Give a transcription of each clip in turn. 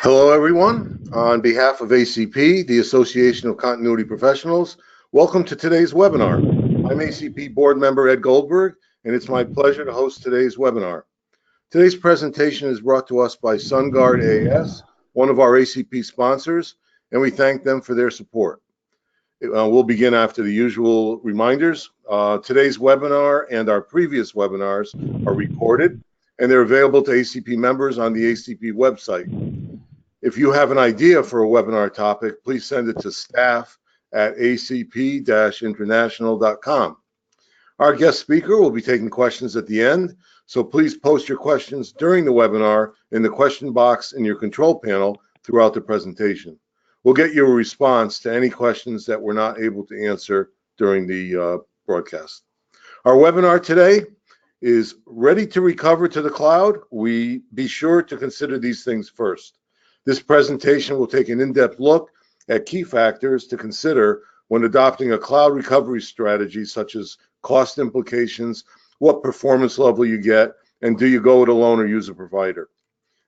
Hello, everyone. On behalf of ACP, the Association of Continuity Professionals, welcome to today's webinar. I'm ACP board member Ed Goldberg, and it's my pleasure to host today's webinar. Today's presentation is brought to us by SunGuard AS, one of our ACP sponsors, and we thank them for their support. We'll begin after the usual reminders. Today's webinar and our previous webinars are recorded, and they're available to ACP members on the ACP website. If you have an idea for a webinar topic, please send it to staff@acp-international.com. Our guest speaker will be taking questions at the end, so please post your questions during the webinar in the question box in your control panel throughout the presentation. We'll get you a response to any questions that we're not able to answer during the broadcast. Our webinar today is ready to recover to the cloud. We be sure to consider these things first. This presentation will take an in-depth look at key factors to consider when adopting a cloud recovery strategy, such as cost implications, what performance level you get, and do you go it alone or use a provider.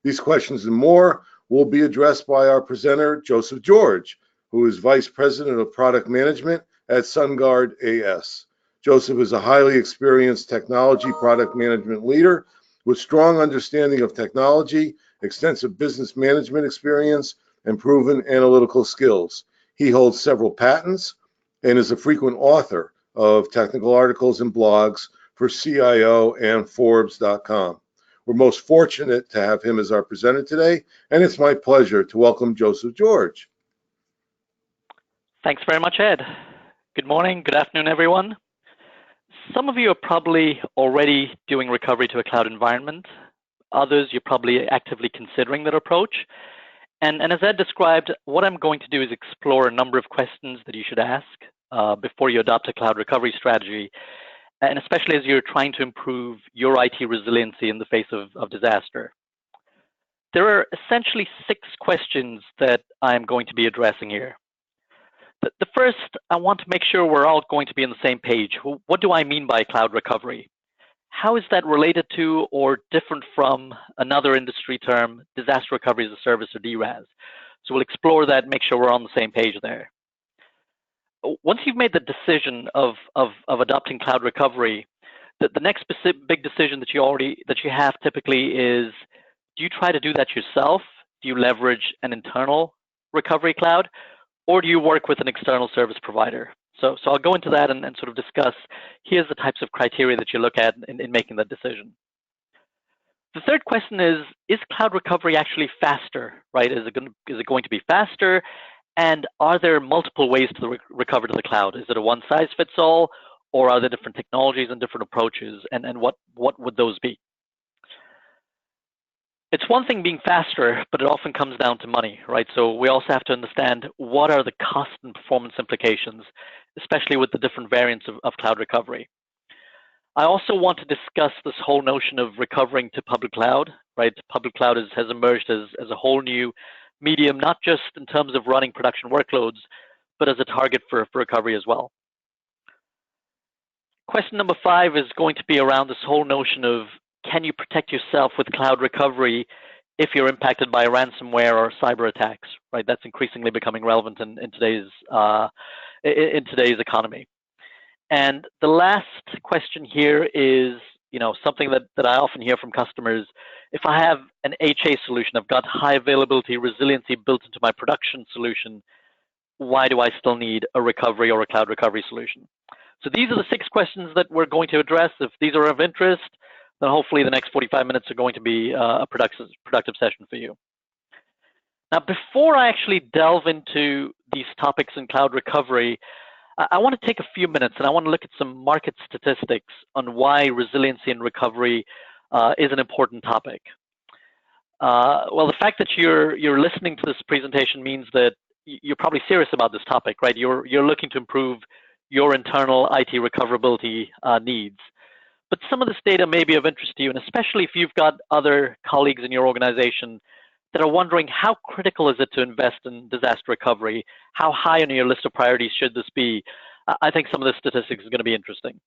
These questions and more will be addressed by our presenter, Joseph George, who is Vice President of Product Management at SunGuard AS. Joseph is a highly experienced technology product management leader with strong understanding of technology, extensive business management experience, and proven analytical skills. He holds several patents and is a frequent author of technical articles and blogs for CIO and Forbes.com. We're most fortunate to have him as our presenter today, and it's my pleasure to welcome Joseph George. Thanks very much, Ed. Good morning, good afternoon, everyone. Some of you are probably already doing recovery to a cloud environment. Others, you're probably actively considering that approach. And as Ed described, what I'm going to do is explore a number of questions that you should ask before you adopt a cloud recovery strategy, and especially as you're trying to improve your IT resiliency in the face of disaster. There are essentially 6 questions that I'm going to be addressing here. The first, I want to make sure we're all going to be on the same page. What do I mean by cloud recovery? How is that related to or different from another industry term, disaster recovery as a service, or DRaas? So we'll explore that, make sure we're on the same page there. Once you've made the decision of adopting cloud recovery, the next big decision that you have typically is, do you try to do that yourself? Do you leverage an internal recovery cloud, or do you work with an external service provider? So I'll go into that and sort of discuss, here's the types of criteria that you look at in making that decision. The third question is cloud recovery actually faster, right? Is it going to be faster? And are there multiple ways to recover to the cloud? Is it a one-size-fits-all, or are there different technologies and different approaches? And what would those be? It's one thing being faster, but it often comes down to money, right? So we also have to understand what are the cost and performance implications, especially with the different variants of cloud recovery. I also want to discuss this whole notion of recovering to public cloud, right? Public cloud has emerged as a whole new medium, not just in terms of running production workloads, but as a target for recovery as well. Question number 5 is going to be around this whole notion of, can you protect yourself with cloud recovery if you're impacted by ransomware or cyber attacks, right? That's increasingly becoming relevant in today's economy. And the last question here is, something that I often hear from customers. If I have an HA solution, I've got high availability resiliency built into my production solution, why do I still need a recovery or a cloud recovery solution? So these are the 6 questions that we're going to address. If these are of interest, then hopefully the next 45 minutes are going to be a productive session for you. Now, before I actually delve into these topics in cloud recovery, I want to take a few minutes and I want to look at some market statistics on why resiliency and recovery is an important topic. Well, the fact that you're listening to this presentation means that you're probably serious about this topic, right? You're looking to improve your internal IT recoverability needs. But some of this data may be of interest to you, and especially if you've got other colleagues in your organization that are wondering, how critical is it to invest in disaster recovery? How high on your list of priorities should this be? I think some of the statistics is going to be interesting.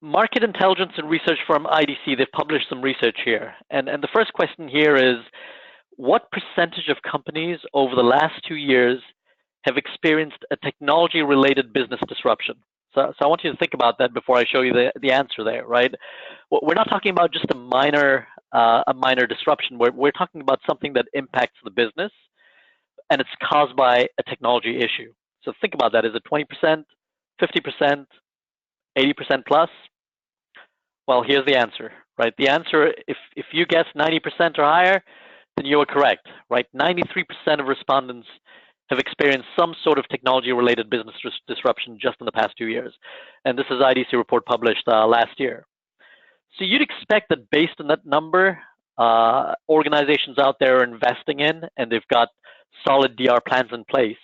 Market intelligence and research firm IDC, they've published some research here. And the first question here is, what percentage of companies over the last 2 years have experienced a technology-related business disruption? So I want you to think about that before I show you the answer there, right? We're not talking about just a minor disruption. We're talking about something that impacts the business, and it's caused by a technology issue. So think about that. Is it 20%, 50%, 80% plus? Well, here's the answer, right? The answer, if you guess 90% or higher, then you are correct, right? 93% of respondents have experienced some sort of technology-related business disruption just in the past 2 years. And this is IDC report published last year. So you'd expect that based on that number, organizations out there are investing in, and they've got solid DR plans in place.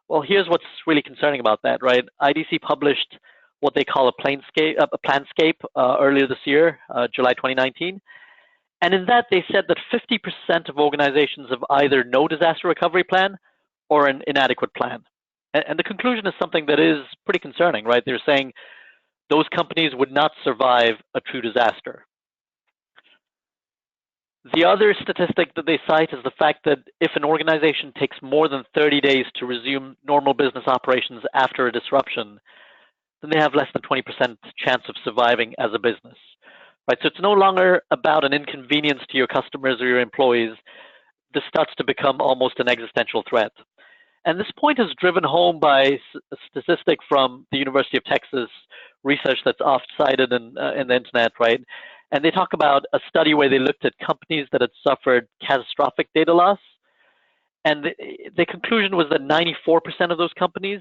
Well, here's what's really concerning about that, right? IDC published what they call a planscape earlier this year, July 2019. And in that, they said that 50% of organizations have either no disaster recovery plan or an inadequate plan. And the conclusion is something that is pretty concerning, right? They're saying those companies would not survive a true disaster. The other statistic that they cite is the fact that if an organization takes more than 30 days to resume normal business operations after a disruption, then they have less than 20% chance of surviving as a business, right? So it's no longer about an inconvenience to your customers or your employees. This starts to become almost an existential threat. And this point is driven home by a statistic from the University of Texas research that's oft-cited in the internet, right? And they talk about a study where they looked at companies that had suffered catastrophic data loss. And the conclusion was that 94% of those companies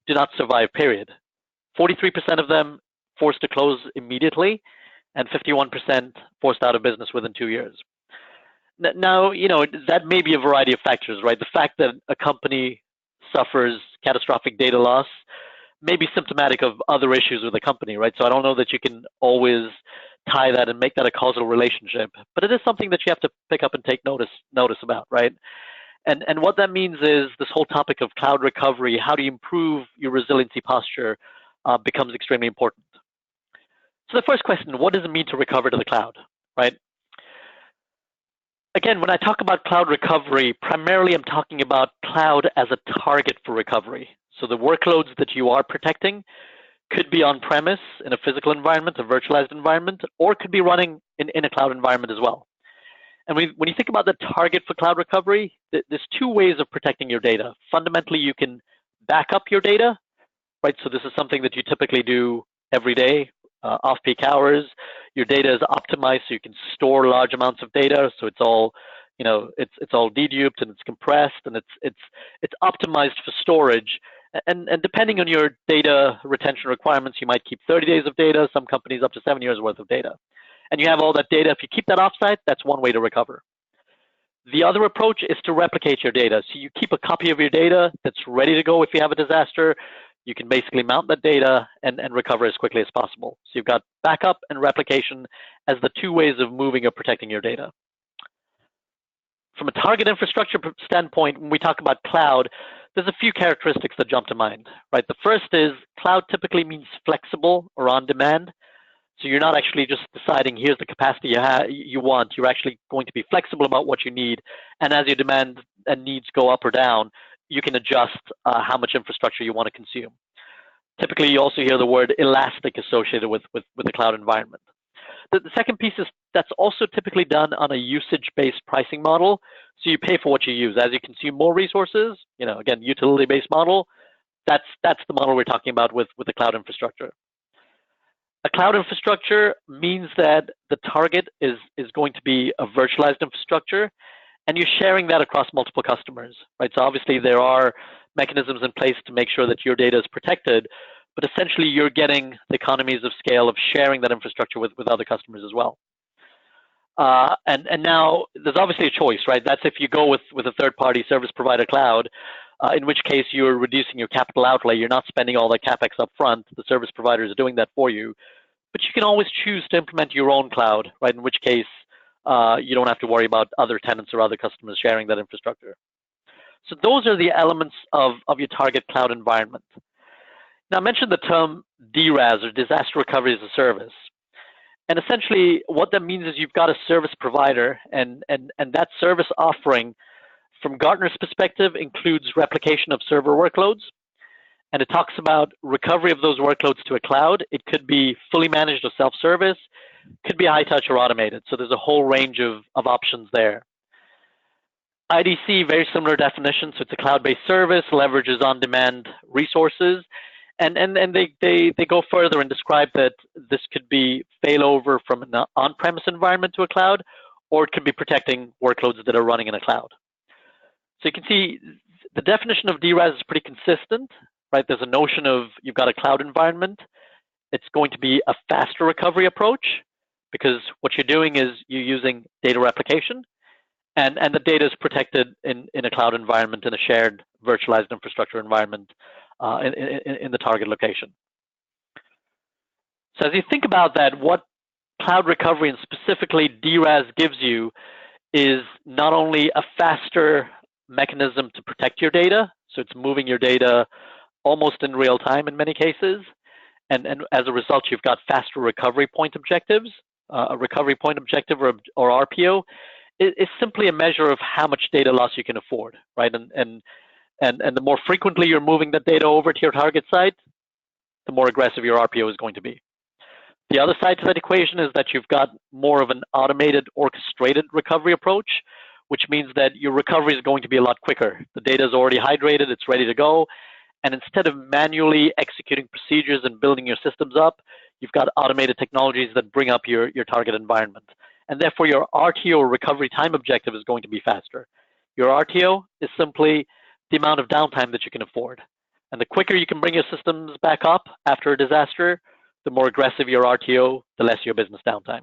do not survive, period. 43% of them forced to close immediately, and 51% forced out of business within 2 years. Now, that may be a variety of factors, right? The fact that a company suffers catastrophic data loss may be symptomatic of other issues with the company, right? So I don't know that you can always tie that and make that a causal relationship, but it is something that you have to pick up and take notice about, right? And what that means is this whole topic of cloud recovery, how do you improve your resiliency posture, becomes extremely important. So the first question, what does it mean to recover to the cloud, right? Again, when I talk about cloud recovery, primarily I'm talking about cloud as a target for recovery. So the workloads that you are protecting could be on-premise in a physical environment, a virtualized environment, or could be running in a cloud environment as well. And when you think about the target for cloud recovery, there's two ways of protecting your data. Fundamentally, you can back up your data, right? So this is something that you typically do every day, off-peak hours. Your data is optimized so you can store large amounts of data. So it's all, it's all deduped and it's compressed and it's optimized for storage. And depending on your data retention requirements, you might keep 30 days of data, some companies up to 7 years worth of data. And you have all that data. If you keep that offsite, that's one way to recover. The other approach is to replicate your data. So you keep a copy of your data that's ready to go if you have a disaster. You can basically mount that data and recover as quickly as possible. So you've got backup and replication as the two ways of moving or protecting your data. From a target infrastructure standpoint, when we talk about cloud, there's a few characteristics that jump to mind, right? The first is cloud typically means flexible or on demand. So you're not actually just deciding here's the capacity you want. You're actually going to be flexible about what you need. And as your demand and needs go up or down, you can adjust how much infrastructure you want to consume. Typically, you also hear the word elastic associated with the cloud environment. The second piece is that's also typically done on a usage-based pricing model. So you pay for what you use. As you consume more resources, again, utility-based model, that's the model we're talking about with the cloud infrastructure. A cloud infrastructure means that the target is going to be a virtualized infrastructure, and you're sharing that across multiple customers, right? So obviously there are mechanisms in place to make sure that your data is protected, but essentially you're getting the economies of scale of sharing that infrastructure with other customers as well. And now there's obviously a choice, right? That's if you go with a third-party service provider cloud, in which case you're reducing your capital outlay. You're not spending all the CapEx up front. The service provider is doing that for you. But you can always choose to implement your own cloud, right? In which case you don't have to worry about other tenants or other customers sharing that infrastructure. So those are the elements of your target cloud environment. Now I mentioned the term DRaas, or disaster recovery as a service. And essentially, what that means is you've got a service provider, and that service offering, from Gartner's perspective, includes replication of server workloads, and it talks about recovery of those workloads to a cloud. It could be fully managed or self-service, could be high touch or automated. So there's a whole range of options there. IDC, very similar definition. So it's a cloud-based service, leverages on-demand resources, and they go further and describe that this could be failover from an on-premise environment to a cloud, or it could be protecting workloads that are running in a cloud. So you can see the definition of DRaas is pretty consistent, right? There's a notion of you've got a cloud environment. It's going to be a faster recovery approach because what you're doing is you're using data replication, and the data is protected in a cloud environment, in a shared virtualized infrastructure environment in the target location. So as you think about that, what cloud recovery and specifically DRaas gives you is not only a faster mechanism to protect your data, so it's moving your data almost in real time in many cases, and as a result, you've got faster recovery point objectives. A recovery point objective or RPO is simply a measure of how much data loss you can afford, right? And the more frequently you're moving that data over to your target site, the more aggressive your RPO is going to be. The other side to that equation is that you've got more of an automated, orchestrated recovery approach, which means that your recovery is going to be a lot quicker. The data is already hydrated, it's ready to go. And instead of manually executing procedures and building your systems up, you've got automated technologies that bring up your target environment. And therefore, your RTO, recovery time objective, is going to be faster. Your RTO is simply the amount of downtime that you can afford. And the quicker you can bring your systems back up after a disaster, the more aggressive your RTO, the less your business downtime.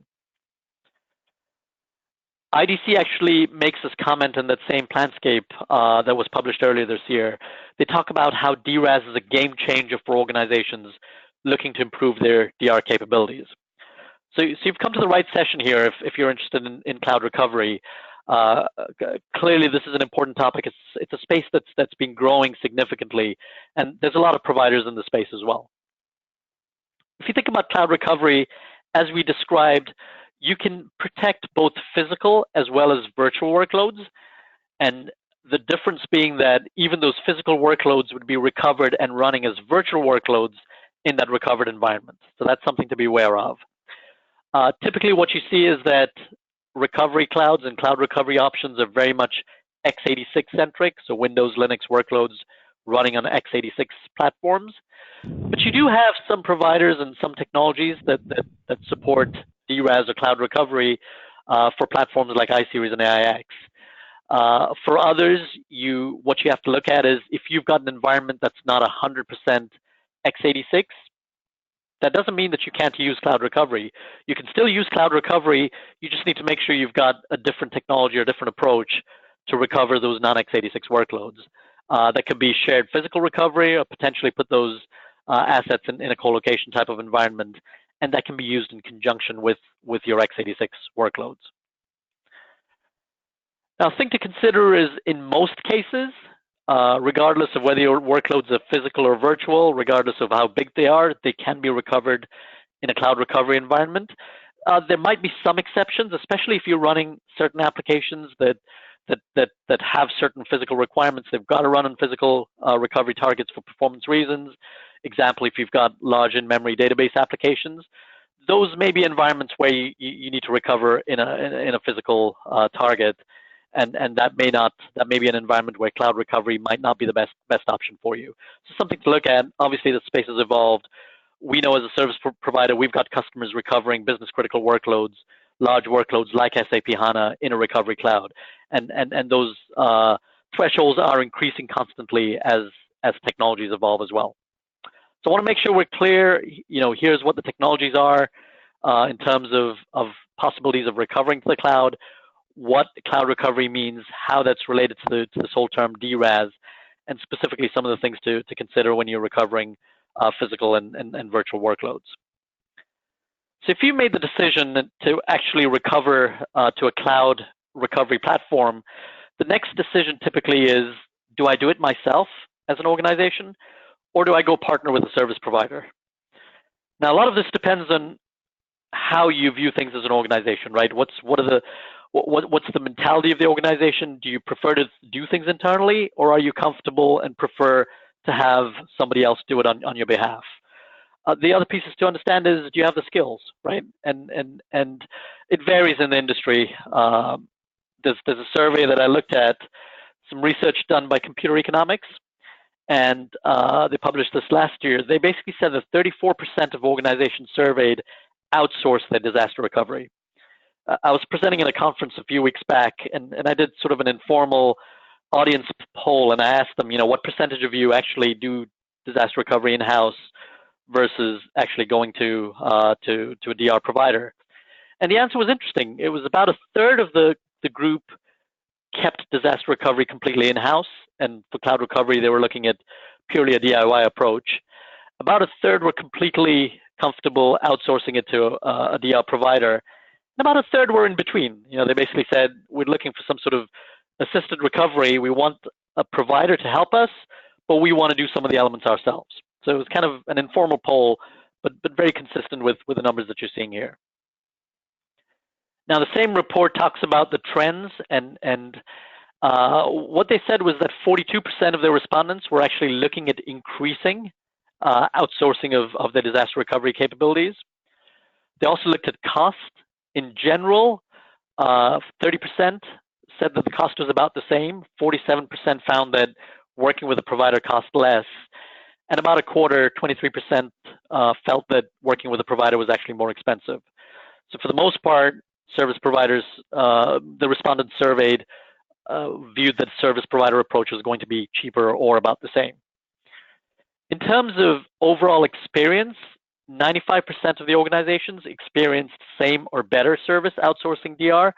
IDC actually makes this comment in that same Planscape that was published earlier this year. They talk about how DRaas is a game changer for organizations looking to improve their DR capabilities. So you've come to the right session here if you're interested in cloud recovery. Clearly, this is an important topic. It's a space that's been growing significantly, and there's a lot of providers in the space as well. If you think about cloud recovery, as we described, you can protect both physical as well as virtual workloads, and the difference being that even those physical workloads would be recovered and running as virtual workloads in that recovered environment. So that's something to be aware of. Typically, what you see is that recovery clouds and cloud recovery options are very much x86-centric, so Windows, Linux workloads running on x86 platforms. But you do have some providers and some technologies that support DRaas or cloud recovery for platforms like iSeries and AIX. For others, what you have to look at is if you've got an environment that's not 100% x86, that doesn't mean that you can't use cloud recovery. You can still use cloud recovery. You just need to make sure you've got a different technology or a different approach to recover those non-x86 workloads. That could be shared physical recovery or potentially put those assets in a co-location type of environment, and that can be used in conjunction with your x86 workloads. Now, a thing to consider is in most cases, regardless of whether your workloads are physical or virtual, regardless of how big they are, they can be recovered in a cloud recovery environment. There might be some exceptions, especially if you're running certain applications that have certain physical requirements. They've got to run on physical recovery targets for performance reasons. Example, if you've got large in-memory database applications, those may be environments where you need to recover in a physical target. And that may be an environment where cloud recovery might not be the best option for you. So something to look at. Obviously, the space has evolved. We know as a service provider, we've got customers recovering business critical workloads, large workloads like SAP HANA in a recovery cloud, and those thresholds are increasing constantly as technologies evolve as well. So I want to make sure we're clear. Here's what the technologies are in terms of possibilities of recovering to the cloud, what cloud recovery means, how that's related to this whole term DRaas, and specifically some of the things to consider when you're recovering physical and virtual workloads. So if you made the decision to actually recover to a cloud recovery platform, the next decision typically is, do I do it myself as an organization, or do I go partner with a service provider? Now, a lot of this depends on how you view things as an organization, right? What's the mentality of the organization? Do you prefer to do things internally, or are you comfortable and prefer to have somebody else do it on your behalf? The other pieces to understand is, do you have the skills, right? And it varies in the industry. There's a survey that I looked at, some research done by Computer Economics, and they published this last year. They basically said that 34% of organizations surveyed outsource their disaster recovery. I was presenting at a conference a few weeks back, and I did sort of an informal audience poll, and I asked them, what percentage of you actually do disaster recovery in-house versus actually going to a DR provider? And the answer was interesting. It was about a third of the group kept disaster recovery completely in-house, and for cloud recovery, they were looking at purely a DIY approach. About a third were completely comfortable outsourcing it to a DR provider. And about a third were in between. They basically said, we're looking for some sort of assisted recovery. We want a provider to help us, but we want to do some of the elements ourselves. So it was kind of an informal poll, but very consistent with the numbers that you're seeing here. Now, the same report talks about the trends, and what they said was that 42% of their respondents were actually looking at increasing outsourcing of their disaster recovery capabilities. They also looked at cost. In general, 30% said that the cost was about the same. 47% found that working with a provider cost less. And about a quarter, 23%, felt that working with a provider was actually more expensive. So for the most part, service providers, the respondents surveyed, viewed that service provider approach was going to be cheaper or about the same. In terms of overall experience, 95% of the organizations experienced same or better service outsourcing DR.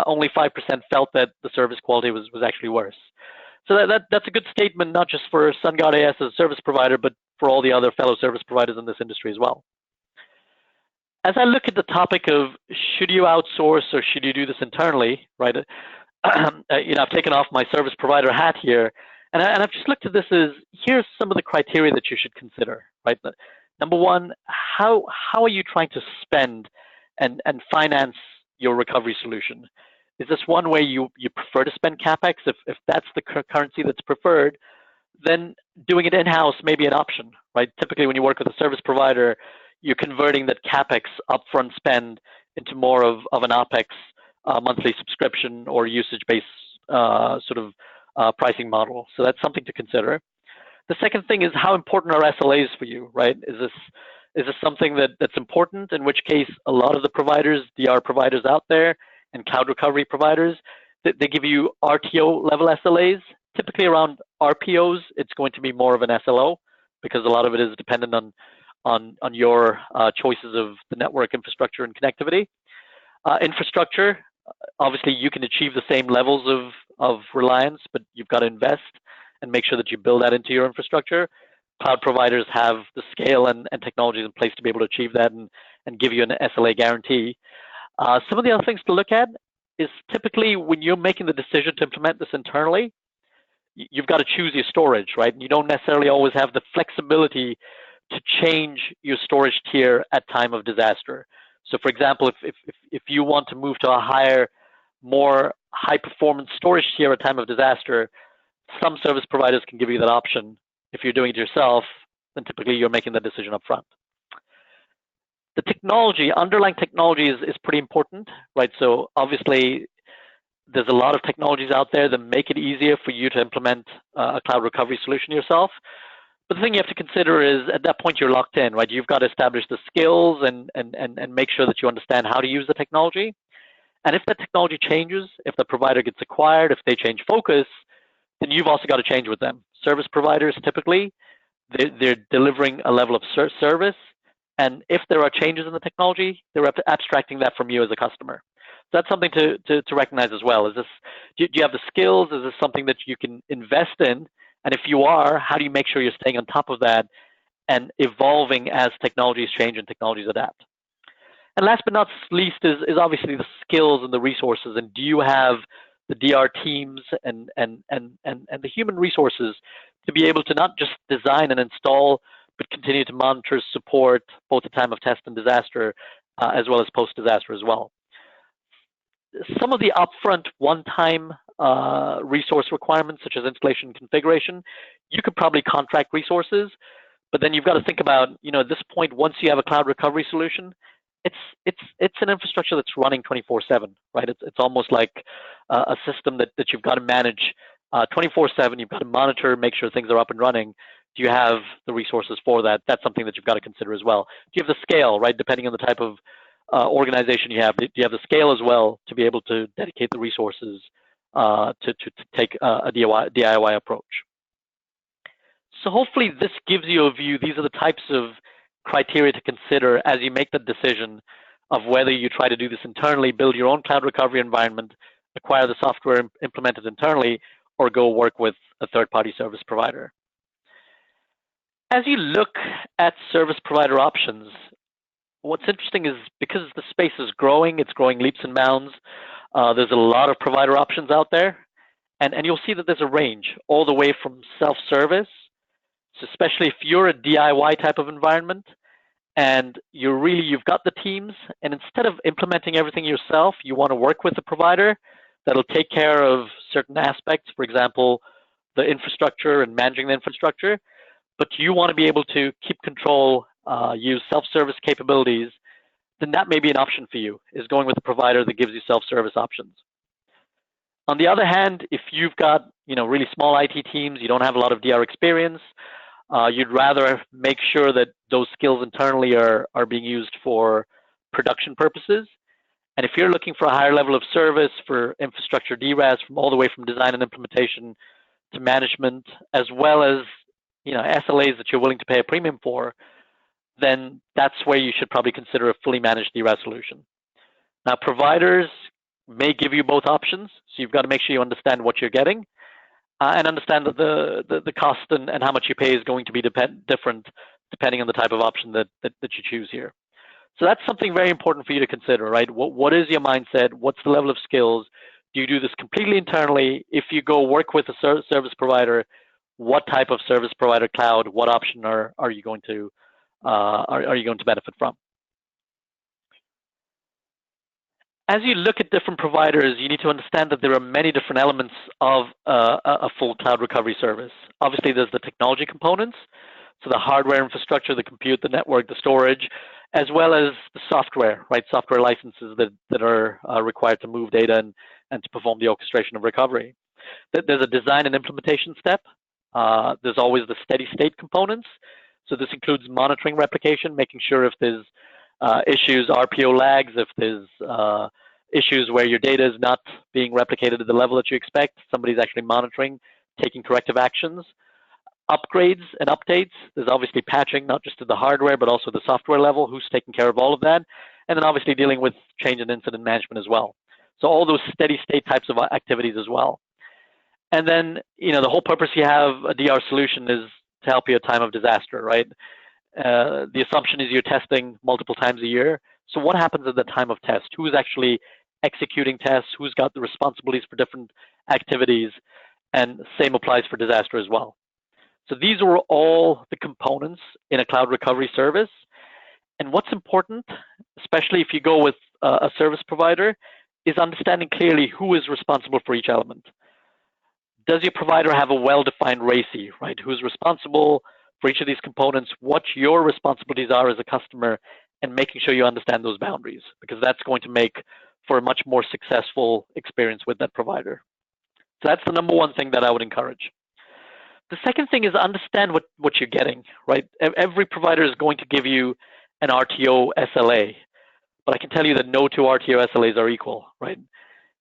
Only 5% felt that the service quality was actually worse. So that's a good statement, not just for SunGard AS as a service provider, but for all the other fellow service providers in this industry as well. As I look at the topic of should you outsource or should you do this internally, right? I've taken off my service provider hat here, and I've just looked at this as, here's some of the criteria that you should consider, right? Number one, how are you trying to spend and finance your recovery solution? Is this one way you prefer to spend CapEx? If that's the currency that's preferred, then doing it in-house may be an option, right? Typically, when you work with a service provider, you're converting that CapEx upfront spend into more of an OpEx monthly subscription or usage-based pricing model. So that's something to consider. The second thing is, how important are SLAs for you, right? Is this something that's important, in which case a lot of the providers, DR providers out there and cloud recovery providers, they give you RTO level SLAs. Typically around RPOs, it's going to be more of an SLO because a lot of it is dependent on your choices of the network infrastructure and connectivity. Infrastructure, obviously you can achieve the same levels of reliance, but you've got to invest and make sure that you build that into your infrastructure. Cloud providers have the scale and technologies in place to be able to achieve that and give you an SLA guarantee. Some of the other things to look at is typically when you're making the decision to implement this internally, you've got to choose your storage, right? And you don't necessarily always have the flexibility to change your storage tier at time of disaster. So for example, if you want to move to a higher, more high performance storage tier at time of disaster, some service providers can give you that option. If you're doing it yourself, then typically you're making the decision up front. The technology, underlying technology is pretty important, right? So obviously there's a lot of technologies out there that make it easier for you to implement a cloud recovery solution yourself. But the thing you have to consider is at that point you're locked in, right? You've got to establish the skills and make sure that you understand how to use the technology. And if that technology changes, if the provider gets acquired, if they change focus, then you've also got to change with them. Service providers, typically, they're delivering a level of service. And if there are changes in the technology, they're abstracting that from you as a customer. So that's something to recognize as well. Do you have the skills? Is this something that you can invest in? And if you are, how do you make sure you're staying on top of that and evolving as technologies change and technologies adapt? And last but not least is obviously the skills and the resources. And do you have the DR teams and the human resources to be able to not just design and install, but continue to monitor, support both the time of test and disaster as well as post-disaster as well. Some of the upfront one-time resource requirements, such as installation and configuration, you could probably contract resources, but then you've got to think about, at this point, once you have a cloud recovery solution, it's an infrastructure that's running 24/7, right? It's almost like a system that you've got to manage 24/7. You've got to monitor, make sure things are up and running. Do you have the resources for that? That's something that you've got to consider as well. Do you have the scale, right? Depending on the type of organization you have, do you have the scale as well to be able to dedicate the resources to take a DIY approach? So hopefully this gives you a view. These are the types of criteria to consider as you make the decision of whether you try to do this internally, build your own cloud recovery environment, acquire the software implemented internally, or go work with a third-party service provider. As you look at service provider options, what's interesting is because the space is growing, it's growing leaps and bounds. There's a lot of provider options out there, and you'll see that there's a range all the way from self-service. So especially if you're a DIY type of environment and you've got the teams, and instead of implementing everything yourself, you want to work with a provider that'll take care of certain aspects, for example, the infrastructure and managing the infrastructure, but you want to be able to keep control, use self-service capabilities, then that may be an option for you, is going with a provider that gives you self-service options. On the other hand, if you've got really small IT teams, you don't have a lot of DR experience, you'd rather make sure that those skills internally are being used for production purposes. And if you're looking for a higher level of service for infrastructure DRaas, from all the way from design and implementation to management, as well as SLAs that you're willing to pay a premium for, then that's where you should probably consider a fully managed DRaas solution. Now, providers may give you both options, so you've got to make sure you understand what you're getting and understand that the cost and how much you pay is going to be different depending on the type of option that you choose here. So that's something very important for you to consider, right? What is your mindset? What's the level of skills? Do you do this completely internally? If you go work with a service provider, what type of service provider cloud? What option are you going to benefit from? As you look at different providers, you need to understand that there are many different elements of a full cloud recovery service. Obviously, there's the technology components, so the hardware infrastructure, the compute, the network, the storage, as well as the software, right? Software licenses that are required to move data and to perform the orchestration of recovery. There's a design and implementation step. There's always the steady state components. So this includes monitoring replication, making sure if there's issues, RPO lags, if there's issues where your data is not being replicated at the level that you expect, somebody's actually monitoring, taking corrective actions. Upgrades and updates, there's obviously patching, not just to the hardware, but also the software level, who's taking care of all of that. And then obviously dealing with change and incident management as well. So all those steady state types of activities as well. And then, the whole purpose you have a DR solution is to help you at time of disaster, right? The assumption is you're testing multiple times a year. So what happens at the time of test? Who's actually executing tests? Who's got the responsibilities for different activities? And same applies for disaster as well. So these are all the components in a cloud recovery service. And what's important, especially if you go with a service provider, is understanding clearly who is responsible for each element. Does your provider have a well-defined RACI, right? Who's responsible for each of these components, what your responsibilities are as a customer, and making sure you understand those boundaries, because that's going to make for a much more successful experience with that provider. So that's the number one thing that I would encourage. The second thing is understand what you're getting, right? Every provider is going to give you an RTO SLA, but I can tell you that no two RTO SLAs are equal, right?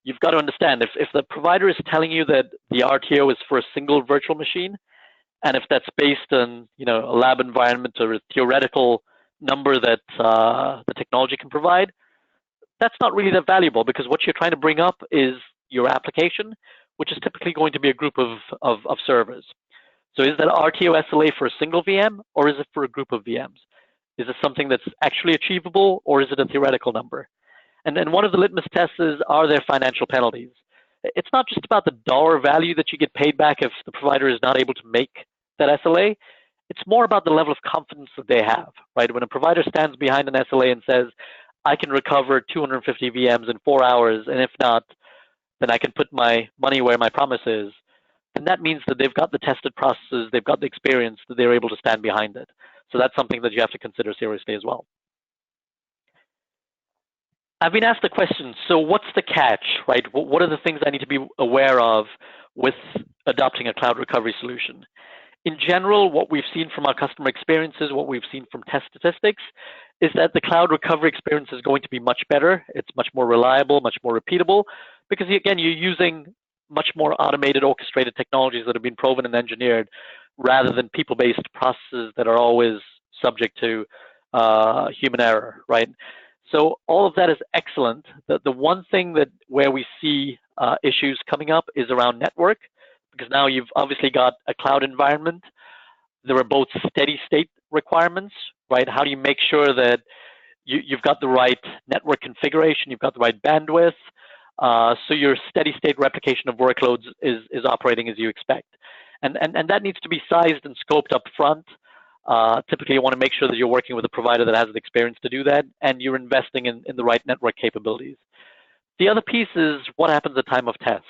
You've got to understand if the provider is telling you that the RTO is for a single virtual machine, and if that's based on a lab environment or a theoretical number that the technology can provide, that's not really that valuable, because what you're trying to bring up is your application, which is typically going to be a group of servers. So is that RTO SLA for a single VM, or is it for a group of VMs? Is it something that's actually achievable, or is it a theoretical number? And then one of the litmus tests is, are there financial penalties? It's not just about the dollar value that you get paid back if the provider is not able to make that SLA. It's more about the level of confidence that they have, right? When a provider stands behind an SLA and says, I can recover 250 VMs in 4 hours, and if not, then I can put my money where my promise is, then that means that they've got the tested processes, they've got the experience, that they're able to stand behind it. So that's something that you have to consider seriously as well. I've been asked the question, so what's the catch, right? What are the things I need to be aware of with adopting a cloud recovery solution? In general, what we've seen from our customer experiences, what we've seen from test statistics, is that the cloud recovery experience is going to be much better. It's much more reliable, much more repeatable, because again, you're using much more automated, orchestrated technologies that have been proven and engineered, rather than people-based processes that are always subject to human error, right? So all of that is excellent. The one thing that where we see issues coming up is around network, because now you've obviously got a cloud environment. There are both steady state requirements, right? How do you make sure that you've got the right network configuration, you've got the right bandwidth, so your steady state replication of workloads is operating as you expect. And that needs to be sized and scoped up front. Typically, you want to make sure that you're working with a provider that has the experience to do that, and you're investing in the right network capabilities. The other piece is what happens at time of test,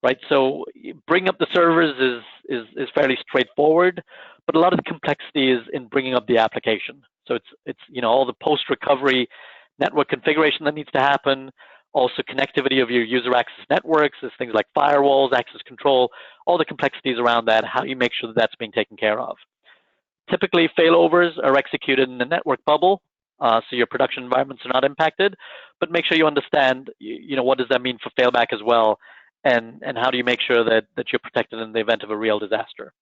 right? So bringing up the servers is fairly straightforward, but a lot of the complexity is in bringing up the application. So it's all the post-recovery network configuration that needs to happen, also connectivity of your user access networks, there's things like firewalls, access control, all the complexities around that, how you make sure that that's being taken care of. Typically, failovers are executed in a network bubble, so your production environments are not impacted, but make sure you understand, what does that mean for failback as well, and how do you make sure that you're protected in the event of a real disaster.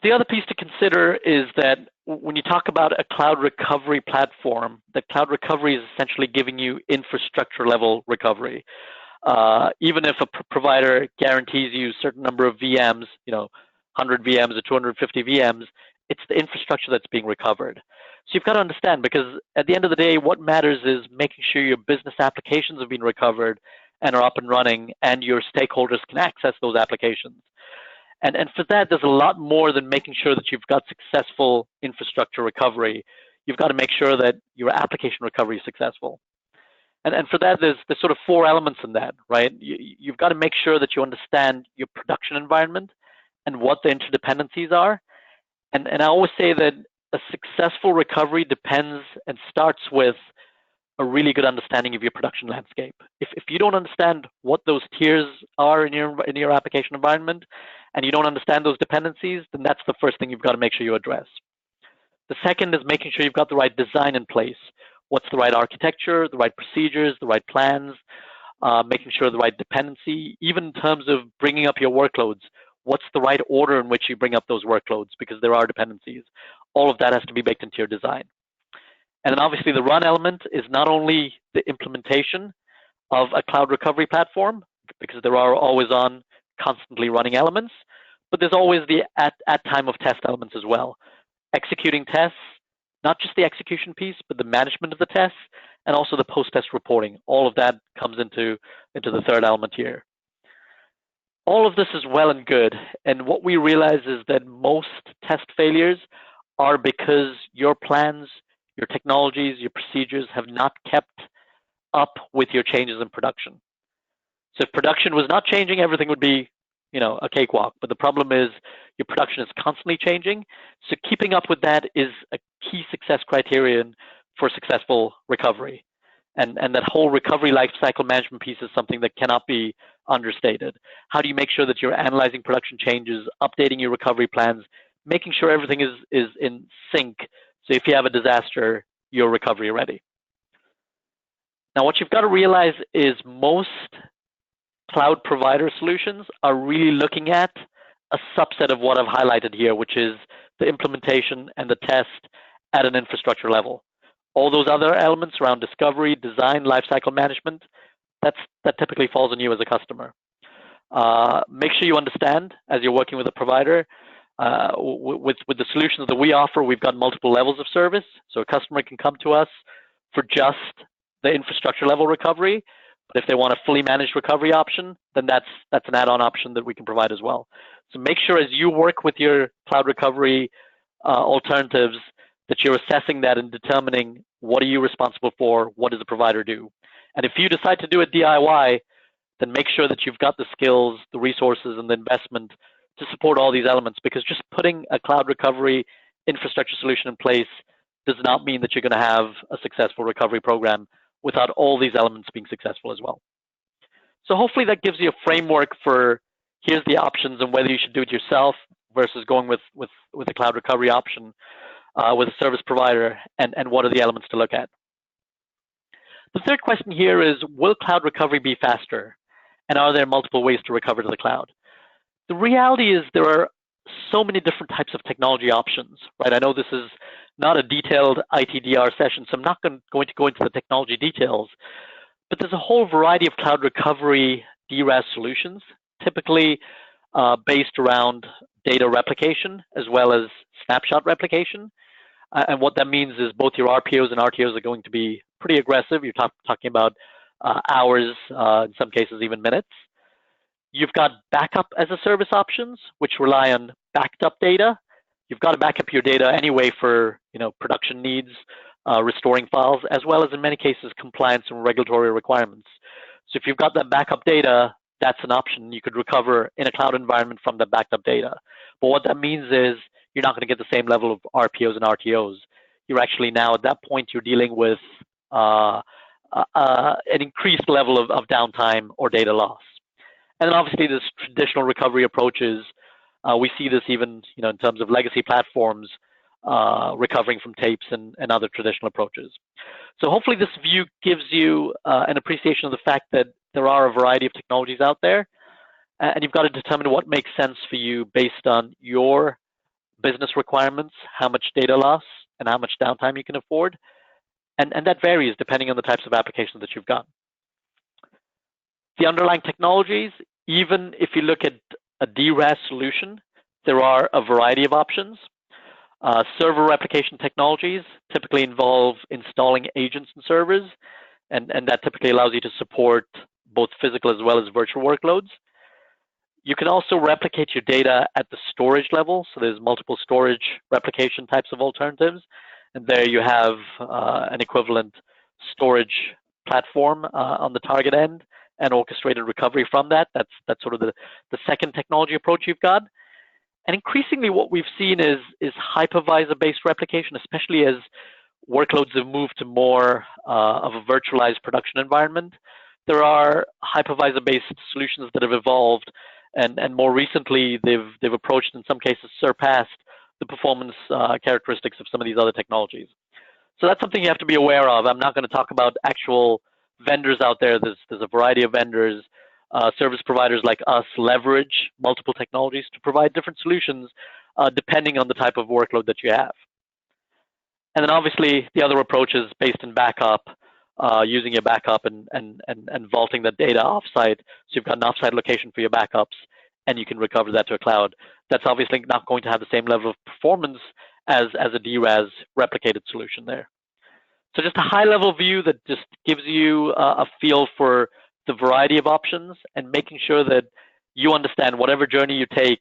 The other piece to consider is that when you talk about a cloud recovery platform, the cloud recovery is essentially giving you infrastructure level recovery. Even if a provider guarantees you a certain number of VMs, 100 VMs or 250 VMs, it's the infrastructure that's being recovered. So you've got to understand, because at the end of the day, what matters is making sure your business applications have been recovered and are up and running, and your stakeholders can access those applications. And for that, there's a lot more than making sure that you've got successful infrastructure recovery. You've got to make sure that your application recovery is successful. And for that, there's sort of 4 elements in that, right? You've got to make sure that you understand your production environment and what the interdependencies are. And I always say that a successful recovery depends and starts with a really good understanding of your production landscape. If you don't understand what those tiers are in your application environment, and you don't understand those dependencies, then that's the first thing you've got to make sure you address. The second is making sure you've got the right design in place. What's the right architecture, the right procedures, the right plans, making sure the right dependency, even in terms of bringing up your workloads. What's the right order in which you bring up those workloads, because there are dependencies. All of that has to be baked into your design. And then obviously the run element is not only the implementation of a cloud recovery platform, because there are always on constantly running elements, but there's always the at time of test elements as well. Executing tests, not just the execution piece, but the management of the tests, and also the post-test reporting. All of that comes into the third element here. All of this is well and good, and what we realize is that most test failures are because your plans, your technologies, your procedures have not kept up with your changes in production. So if production was not changing, everything would be, a cakewalk. But the problem is your production is constantly changing. So keeping up with that is a key success criterion for successful recovery. And that whole recovery lifecycle management piece is something that cannot be understated. How do you make sure that you're analyzing production changes, updating your recovery plans, making sure everything is in sync, so if you have a disaster, you're recovery ready? Now, what you've got to realize is most cloud provider solutions are really looking at a subset of what I've highlighted here, which is the implementation and the test at an infrastructure level. All those other elements around discovery, design, lifecycle management, that typically falls on you as a customer. Make sure you understand as you're working with a provider, with the solutions that we offer, we've got multiple levels of service. So a customer can come to us for just the infrastructure level recovery, but if they want a fully managed recovery option, then that's an add-on option that we can provide as well. So make sure as you work with your cloud recovery alternatives that you're assessing that and determining what are you responsible for, what does the provider do. And if you decide to do it DIY, then make sure that you've got the skills, the resources, and the investment to support all these elements, because just putting a cloud recovery infrastructure solution in place does not mean that you're going to have a successful recovery program without all these elements being successful as well. So hopefully that gives you a framework for here's the options and whether you should do it yourself versus going with a cloud recovery option with a service provider, and what are the elements to look at. The third question here is, will cloud recovery be faster? And are there multiple ways to recover to the cloud? The reality is there are so many different types of technology options, right? I know this is not a detailed ITDR session, so I'm not going to go into the technology details, but there's a whole variety of cloud recovery DRaas solutions, typically based around data replication as well as snapshot replication. And what that means is both your RPOs and RTOs are going to be pretty aggressive. You're talking about hours, in some cases even minutes. You've got backup as a service options, which rely on backed up data. You've got to back up your data anyway for production needs, restoring files, as well as in many cases compliance and regulatory requirements. So if you've got that backup data, that's an option. You could recover in a cloud environment from that backed up data. But what that means is you're not going to get the same level of RPOs and RTOs. You're actually now at that point you're dealing with an increased level of downtime or data loss. And then obviously there's traditional recovery approaches. We see this even in terms of legacy platforms recovering from tapes and other traditional approaches. So hopefully this view gives you an appreciation of the fact that there are a variety of technologies out there, and you've got to determine what makes sense for you based on your business requirements, how much data loss and how much downtime you can afford. And that varies depending on the types of applications that you've got. The underlying technologies, even if you look at a DRaas solution, there are a variety of options. Server replication technologies typically involve installing agents and servers, and that typically allows you to support both physical as well as virtual workloads. You can also replicate your data at the storage level, so there's multiple storage replication types of alternatives, and there you have an equivalent storage platform on the target end and orchestrated recovery from that. That's sort of the second technology approach you've got. And increasingly what we've seen is hypervisor-based replication, especially as workloads have moved to more of a virtualized production environment. There are hypervisor-based solutions that have evolved, and more recently they've approached, in some cases surpassed, the performance characteristics of some of these other technologies. So that's something you have to be aware of. I'm not going to talk about actual vendors out there. There's a variety of vendors. Service providers like us leverage multiple technologies to provide different solutions depending on the type of workload that you have. And then obviously the other approach is based in backup, using your backup and vaulting that data offsite. So you've got an offsite location for your backups and you can recover that to a cloud. That's obviously not going to have the same level of performance as a DRaas replicated solution there. So just a high level view that just gives you a feel for the variety of options and making sure that you understand whatever journey you take,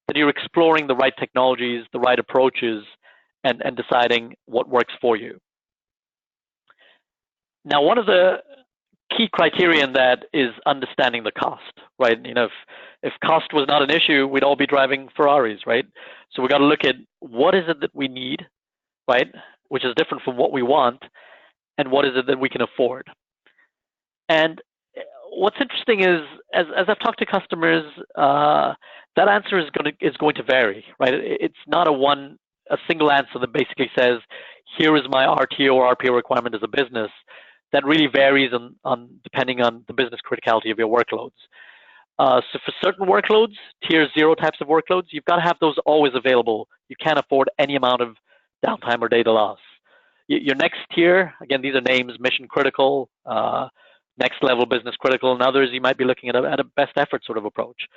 that you're exploring the right technologies, the right approaches, and deciding what works for you. Now, one of the key criteria in that is understanding the cost, right? If cost was not an issue, we'd all be driving Ferraris, right? So we got to look at what is it that we need, right? Which is different from what we want, and what is it that we can afford. And what's interesting is, as I've talked to customers, that answer is going to vary, right? It's not a single answer that basically says, here is my RTO or RPO requirement as a business. That really varies depending on the business criticality of your workloads. So for certain workloads, tier 0 types of workloads, you've got to have those always available. You can't afford any amount of downtime or data loss. Your next tier, again, these are names, mission critical, next level business critical, and others, you might be looking at a best effort sort of approach.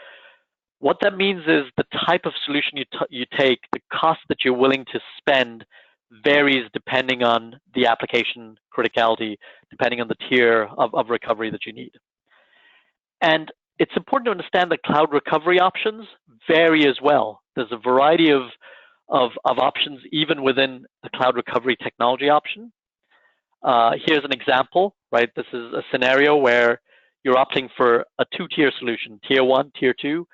What that means is the type of solution you take, the cost that you're willing to spend varies depending on the application criticality, depending on the tier of recovery that you need. And it's important to understand that cloud recovery options vary as well. There's a variety of of options even within a cloud recovery technology option. Here's an example, right? This is a scenario where you're opting for a two-tier solution, tier 1, tier 2.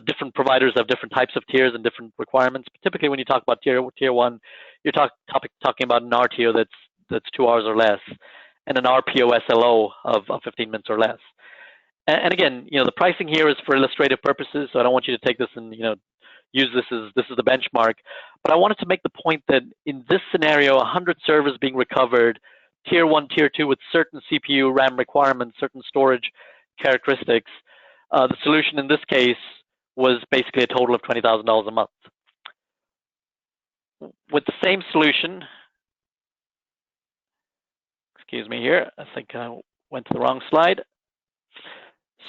Different providers have different types of tiers and different requirements. But typically, when you talk about tier 1, you're talking about an RTO that's 2 hours or less, and an RPO SLO of 15 minutes or less. And again, the pricing here is for illustrative purposes, so I don't want you to take this and use this as the benchmark. But I wanted to make the point that in this scenario, 100 servers being recovered, tier 1, tier 2, with certain CPU, RAM requirements, certain storage characteristics, the solution in this case was basically a total of $20,000 a month. With the same solution, excuse me here, I think I went to the wrong slide.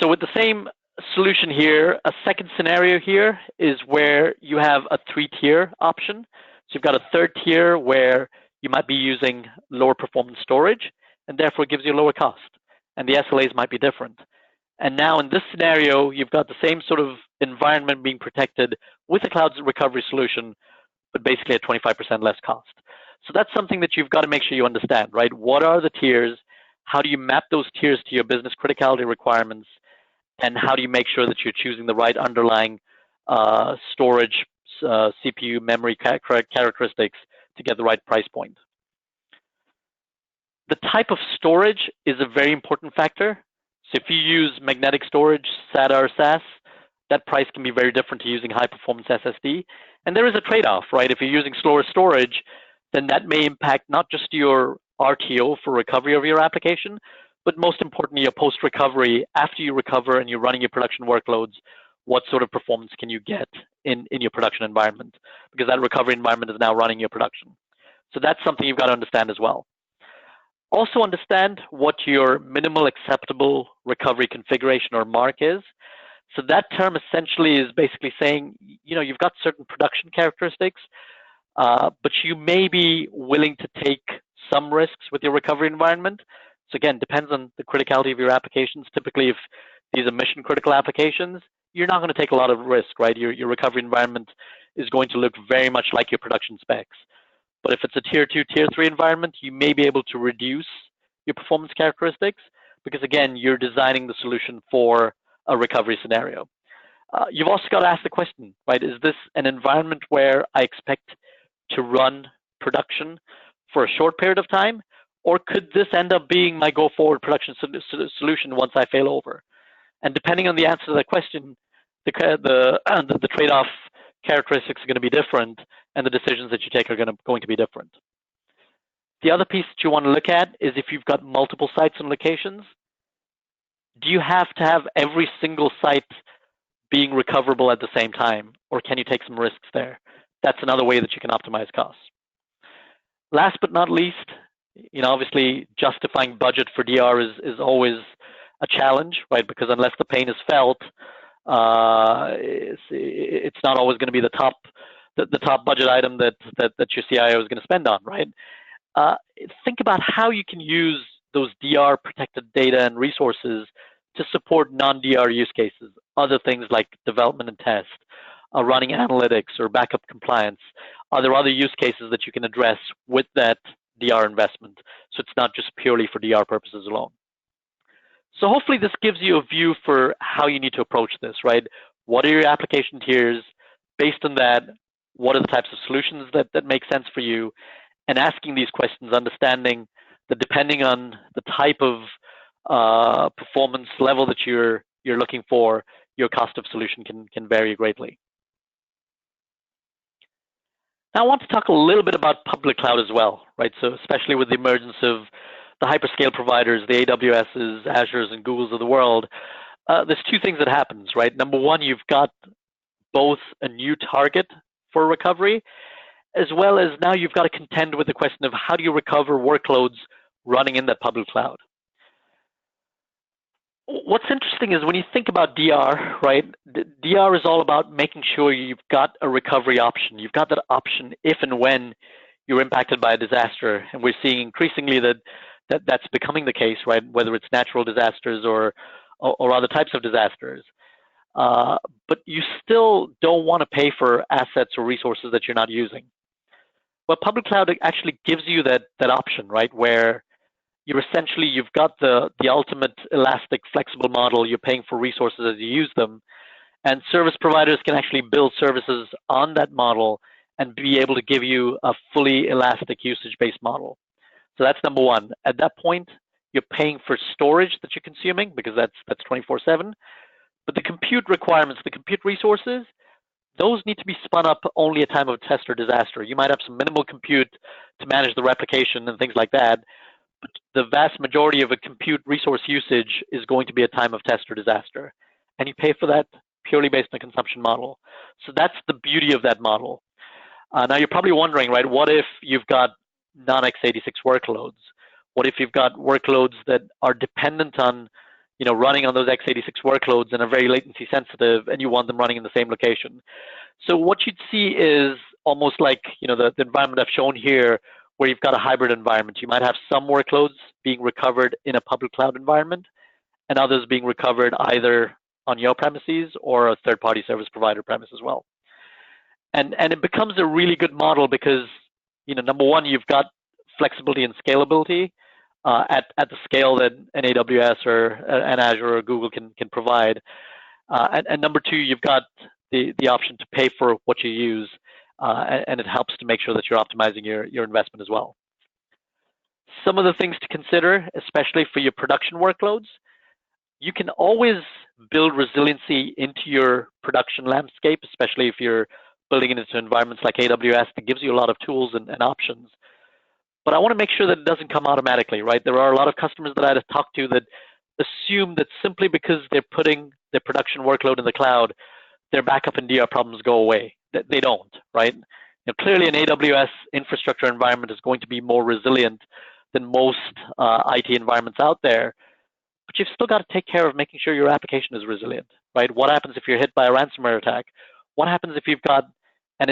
So with the same solution here, a second scenario here is where you have a 3-tier option. So you've got a third tier where you might be using lower performance storage, and therefore it gives you a lower cost. And the SLAs might be different. And now in this scenario, you've got the same sort of environment being protected with a cloud recovery solution, but basically at 25% less cost. So that's something that you've got to make sure you understand, right? What are the tiers? How do you map those tiers to your business criticality requirements? And how do you make sure that you're choosing the right underlying storage, CPU, memory characteristics to get the right price point? The type of storage is a very important factor. So if you use magnetic storage, SATA or SAS, that price can be very different to using high performance SSD. And there is a trade-off, right? If you're using slower storage, then that may impact not just your RTO for recovery of your application, but most importantly, your post-recovery, after you recover and you're running your production workloads, what sort of performance can you get in your production environment? Because that recovery environment is now running your production. So that's something you've got to understand as well. Also understand what your minimal acceptable recovery configuration or mark is. So that term essentially is basically saying, you've got certain production characteristics, but you may be willing to take some risks with your recovery environment. So again, depends on the criticality of your applications. Typically, if these are mission critical applications, you're not going to take a lot of risk, right? Your recovery environment is going to look very much like your production specs. But if it's a tier 2, tier 3 environment, you may be able to reduce your performance characteristics because, again, you're designing the solution for a recovery scenario. You've also got to ask the question, right? Is this an environment where I expect to run production for a short period of time? Or could this end up being my go-forward production solution once I fail over? And depending on the answer to that question, the trade-off characteristics are going to be different, and the decisions that you take are going to be different. The other piece that you want to look at is if you've got multiple sites and locations, do you have to have every single site being recoverable at the same time, or can you take some risks there? That's another way that you can optimize costs. Last but not least, obviously justifying budget for DR is always a challenge, right? Because unless the pain is felt, it's not always going to be the top budget item that your CIO is going to spend on, right? Think about how you can use those DR protected data and resources to support non-DR use cases, other things like development and test, running analytics or backup compliance. Are there other use cases that you can address with that DR investment? So it's not just purely for DR purposes alone. So hopefully this gives you a view for how you need to approach this, right? What are your application tiers? Based on that, what are the types of solutions that make sense for you? And asking these questions, understanding that depending on the type of performance level that you're looking for, your cost of solution can vary greatly. Now I want to talk a little bit about public cloud as well, right? So especially with the emergence of the hyperscale providers, the AWSs, Azures, and Googles of the world, there's two things that happens, right? Number one, you've got both a new target for recovery, as well as now you've got to contend with the question of how do you recover workloads running in that public cloud. What's interesting is when you think about DR, right? DR is all about making sure you've got a recovery option. You've got that option if and when you're impacted by a disaster. And we're seeing increasingly that's becoming the case, right? Whether it's natural disasters or other types of disasters. but you still don't want to pay for assets or resources that you're not using. Well, public cloud actually gives you that option, right? Where you've got the ultimate elastic, flexible model. You're paying for resources as you use them, and service providers can actually build services on that model and be able to give you a fully elastic usage-based model. So that's number one. At that point, you're paying for storage that you're consuming because that's 24/7. But the compute requirements, the compute resources, those need to be spun up only at time of test or disaster. You might have some minimal compute to manage the replication and things like that, but the vast majority of a compute resource usage is going to be a time of test or disaster. And you pay for that purely based on a consumption model. So that's the beauty of that model. Now you're probably wondering, right, what if you've got non-x86 workloads? What if you've got workloads that are dependent on running on those x86 workloads and are very latency sensitive, and you want them running in the same location? So what you'd see is almost like the environment I've shown here, where you've got a hybrid environment. You might have some workloads being recovered in a public cloud environment, and others being recovered either on your premises or a third-party service provider premise as well. And it becomes a really good model because number one, you've got flexibility and scalability at the scale that an AWS or an Azure or Google can provide. And number two, you've got the option to pay for what you use, and it helps to make sure that you're optimizing your investment as well. Some of the things to consider, especially for your production workloads, you can always build resiliency into your production landscape, especially if you're building it into environments like AWS that gives you a lot of tools and options. But I want to make sure that it doesn't come automatically, right? There are a lot of customers that I talk to that assume that simply because they're putting their production workload in the cloud, their backup and DR problems go away. They don't, right? Clearly an AWS infrastructure environment is going to be more resilient than most IT environments out there, but you've still got to take care of making sure your application is resilient, right? What happens if you're hit by a ransomware attack? What happens if you've got an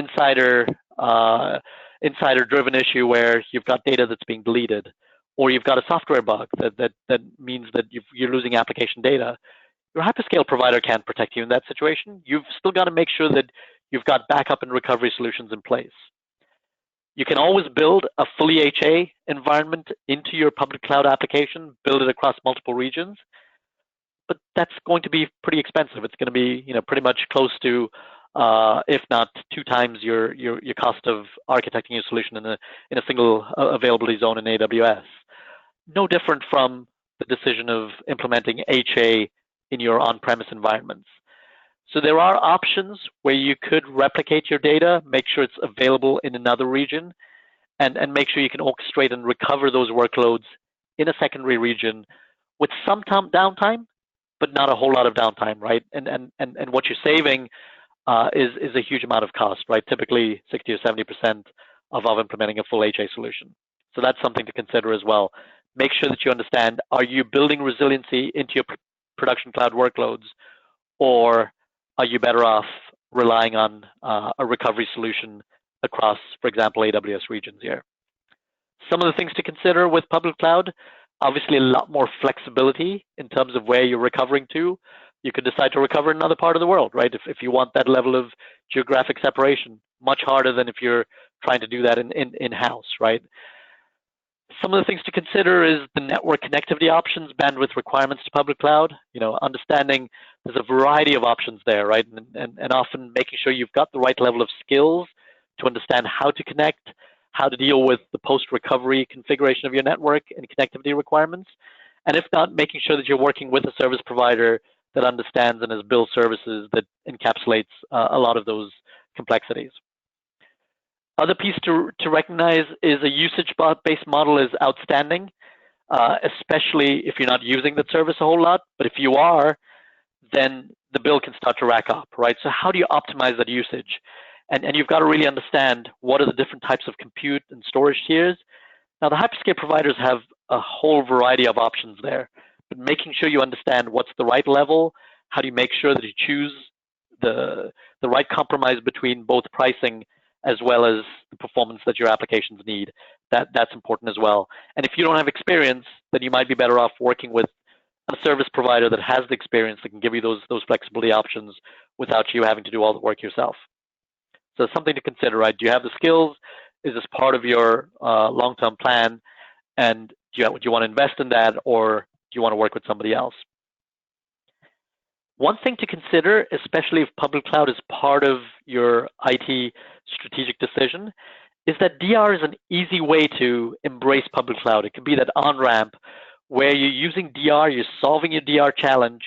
insider-driven issue where you've got data that's being deleted, or you've got a software bug that means that you're losing application data? Your hyperscale provider can't protect you in that situation. You've still got to make sure that you've got backup and recovery solutions in place. You can always build a fully HA environment into your public cloud application, build it across multiple regions, but that's going to be pretty expensive. It's going to be pretty much close to, if not 2 times your cost of architecting your solution in a single availability zone in AWS. No different from the decision of implementing HA in your on-premise environments. So there are options where you could replicate your data, make sure it's available in another region, and make sure you can orchestrate and recover those workloads in a secondary region with some downtime, but not a whole lot of downtime, right? And what you're saving is a huge amount of cost, right? Typically 60 or 70% of implementing a full HA solution. So that's something to consider as well. Make sure that you understand, are you building resiliency into your production cloud workloads, or are you better off relying on a recovery solution across, for example, AWS regions here? Some of the things to consider with public cloud, obviously a lot more flexibility in terms of where you're recovering to. You could decide to recover in another part of the world, right? If you want that level of geographic separation, much harder than if you're trying to do that in-house, right? Some of the things to consider is the network connectivity options, bandwidth requirements to public cloud. Understanding there's a variety of options there, right? And often making sure you've got the right level of skills to understand how to connect, how to deal with the post-recovery configuration of your network and connectivity requirements. And if not, making sure that you're working with a service provider that understands and has built services that encapsulates a lot of those complexities. Other piece to recognize is a usage-based model is outstanding, especially if you're not using that service a whole lot. But if you are, then the bill can start to rack up, right? So how do you optimize that usage? And you've got to really understand what are the different types of compute and storage tiers. Now, the hyperscale providers have a whole variety of options there, but making sure you understand what's the right level, how do you make sure that you choose the right compromise between both pricing as well as the performance that your applications need. That's important as well. And if you don't have experience, then you might be better off working with a service provider that has the experience that can give you those flexibility options without you having to do all the work yourself. So it's something to consider, right? Do you have the skills? Is this part of your long-term plan? And do you want to invest in that, or do you want to work with somebody else? One thing to consider, especially if public cloud is part of your IT strategic decision, is that DR is an easy way to embrace public cloud. It could be that on-ramp where you're using DR, you're solving your DR challenge,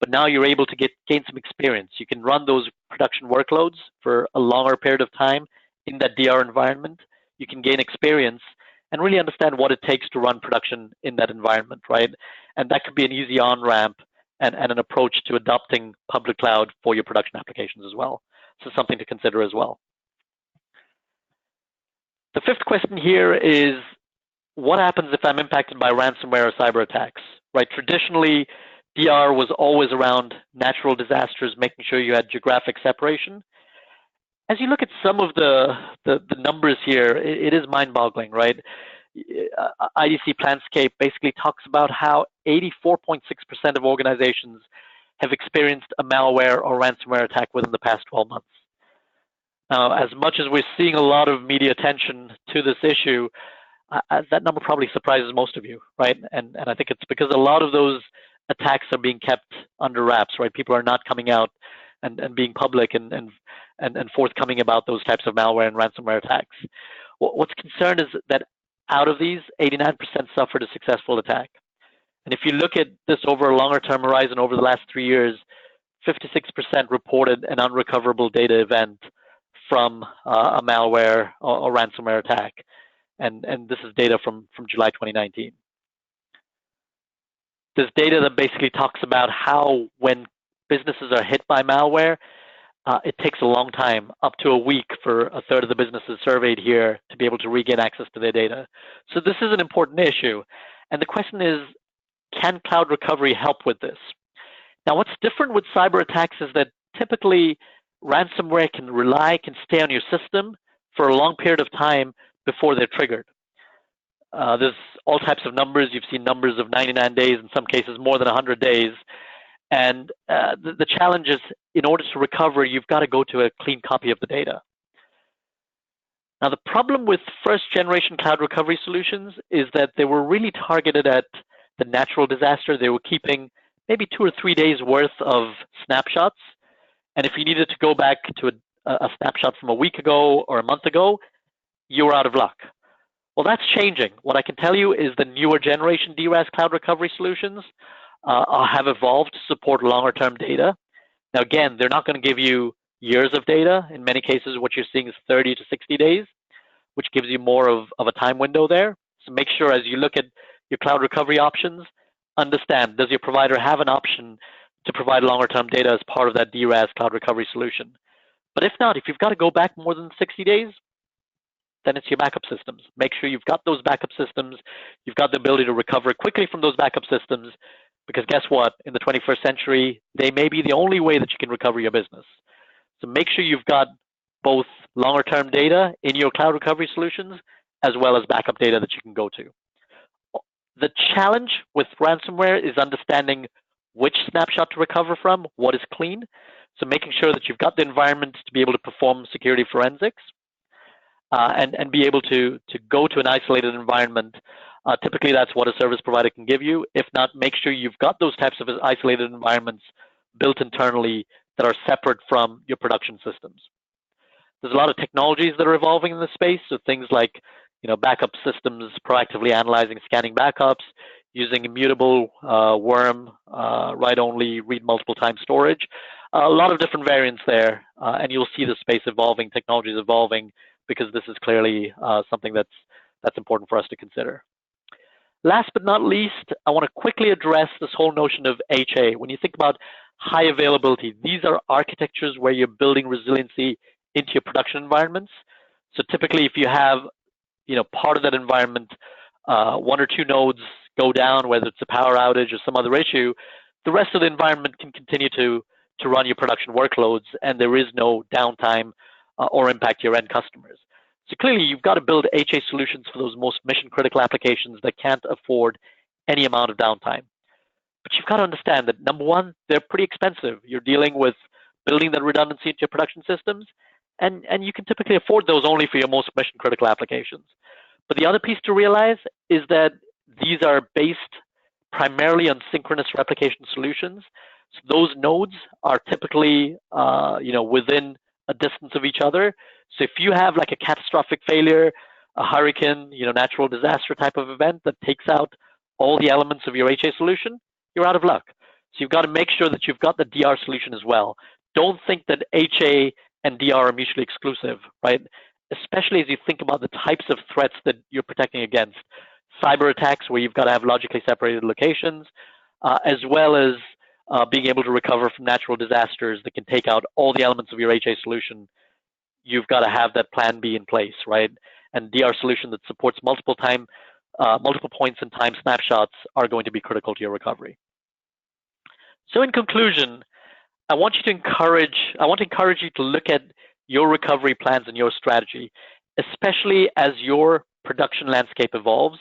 but now you're able to gain some experience. You can run those production workloads for a longer period of time in that DR environment. You can gain experience and really understand what it takes to run production in that environment, right? And that could be an easy on-ramp and an approach to adopting public cloud for your production applications as well. So something to consider as well. The fifth question here is, what happens if I'm impacted by ransomware or cyber attacks, right? Traditionally, DR was always around natural disasters, making sure you had geographic separation. As you look at some of the numbers here, it is mind-boggling, right? IDC Planscape basically talks about how 84.6% of organizations have experienced a malware or ransomware attack within the past 12 months. Now, as much as we're seeing a lot of media attention to this issue, that number probably surprises most of you, right? And I think it's because a lot of those attacks are being kept under wraps, right? People are not coming out and being public and forthcoming about those types of malware and ransomware attacks. What's concerned is that out of these, 89% suffered a successful attack. And if you look at this over a longer term horizon over the last 3 years, 56% reported an unrecoverable data event from a malware or ransomware attack. And this is data from July 2019. There's data that basically talks about how when businesses are hit by malware, it takes a long time, up to a week, for a third of the businesses surveyed here to be able to regain access to their data. So this is an important issue. And the question is, can cloud recovery help with this? Now, what's different with cyber attacks is that typically ransomware can stay on your system for a long period of time before they're triggered. There's all types of numbers. You've seen numbers of 99 days, in some cases more than 100 days. And the challenge is, in order to recover, you've got to go to a clean copy of the data. Now, the problem with first-generation cloud recovery solutions is that they were really targeted at the natural disaster. They were keeping maybe 2 or 3 days worth of snapshots. And if you needed to go back to a snapshot from a week ago or a month ago, you were out of luck. Well, that's changing. What I can tell you is the newer generation DRaas cloud recovery solutions have evolved to support longer-term data. Now, again, they're not going to give you years of data. In many cases, what you're seeing is 30 to 60 days, which gives you more of a time window there. So make sure as you look at your cloud recovery options, understand, does your provider have an option to provide longer-term data as part of that DRaas cloud recovery solution? But if not, if you've got to go back more than 60 days, then it's your backup systems. Make sure you've got those backup systems. You've got the ability to recover quickly from those backup systems, because guess what? In the 21st century, they may be the only way that you can recover your business. So make sure you've got both longer-term data in your cloud recovery solutions, as well as backup data that you can go to. The challenge with ransomware is understanding which snapshot to recover from, what is clean. So making sure that you've got the environment to be able to perform security forensics and be able to go to an isolated environment. Typically, that's what a service provider can give you. If not, make sure you've got those types of isolated environments built internally that are separate from your production systems. There's a lot of technologies that are evolving in this space. So things like, backup systems, proactively analyzing, scanning backups, using immutable worm, write-only, read multiple times storage. A lot of different variants there, and you'll see the space evolving, technologies evolving, because this is clearly something that's important for us to consider. Last but not least, I want to quickly address this whole notion of HA. When you think about high availability, these are architectures where you're building resiliency into your production environments. So typically, if you have, part of that environment, 1 or 2 nodes go down, whether it's a power outage or some other issue, the rest of the environment can continue to run your production workloads, and there is no downtime or impact your end customers. So clearly, you've got to build HA solutions for those most mission-critical applications that can't afford any amount of downtime. But you've got to understand that, number one, they're pretty expensive. You're dealing with building that redundancy into your production systems, and you can typically afford those only for your most mission-critical applications. But the other piece to realize is that these are based primarily on synchronous replication solutions. So those nodes are typically, within a distance of each other. So if you have like a catastrophic failure, a hurricane, natural disaster type of event that takes out all the elements of your HA solution, you're out of luck. So you've got to make sure that you've got the DR solution as well. Don't think that HA and DR are mutually exclusive, right? Especially as you think about the types of threats that you're protecting against. Cyber attacks where you've got to have logically separated locations, as well as being able to recover from natural disasters that can take out all the elements of your HA solution. You've got to have that plan B in place, right? And DR solution that supports multiple points in time snapshots are going to be critical to your recovery. So in conclusion, I want to encourage you to look at your recovery plans and your strategy, especially as your production landscape evolves.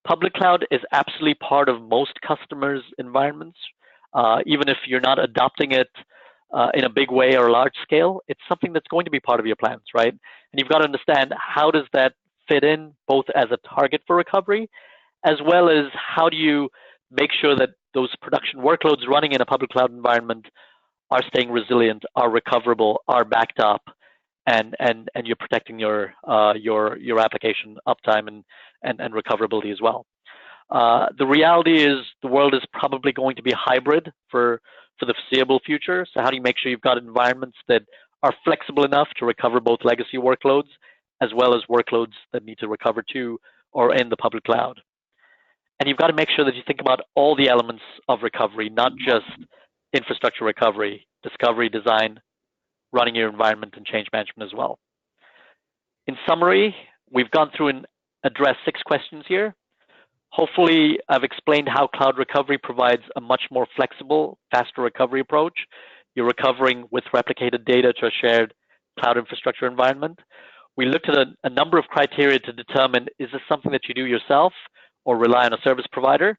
Public cloud is absolutely part of most customers' environments. Even if you're not adopting it in a big way or large scale, it's something that's going to be part of your plans, right? And you've got to understand, how does that fit in both as a target for recovery, as well as how do you make sure that those production workloads running in a public cloud environment are staying resilient, are recoverable, are backed up, and you're protecting your application uptime and recoverability as well. The reality is the world is probably going to be hybrid for the foreseeable future. So how do you make sure you've got environments that are flexible enough to recover both legacy workloads as well as workloads that need to recover to or in the public cloud? And you've got to make sure that you think about all the elements of recovery, not just infrastructure recovery, discovery, design, running your environment, and change management as well. In summary, we've gone through and addressed 6 questions here. Hopefully, I've explained how cloud recovery provides a much more flexible, faster recovery approach. You're recovering with replicated data to a shared cloud infrastructure environment. We looked at a number of criteria to determine, is this something that you do yourself or rely on a service provider?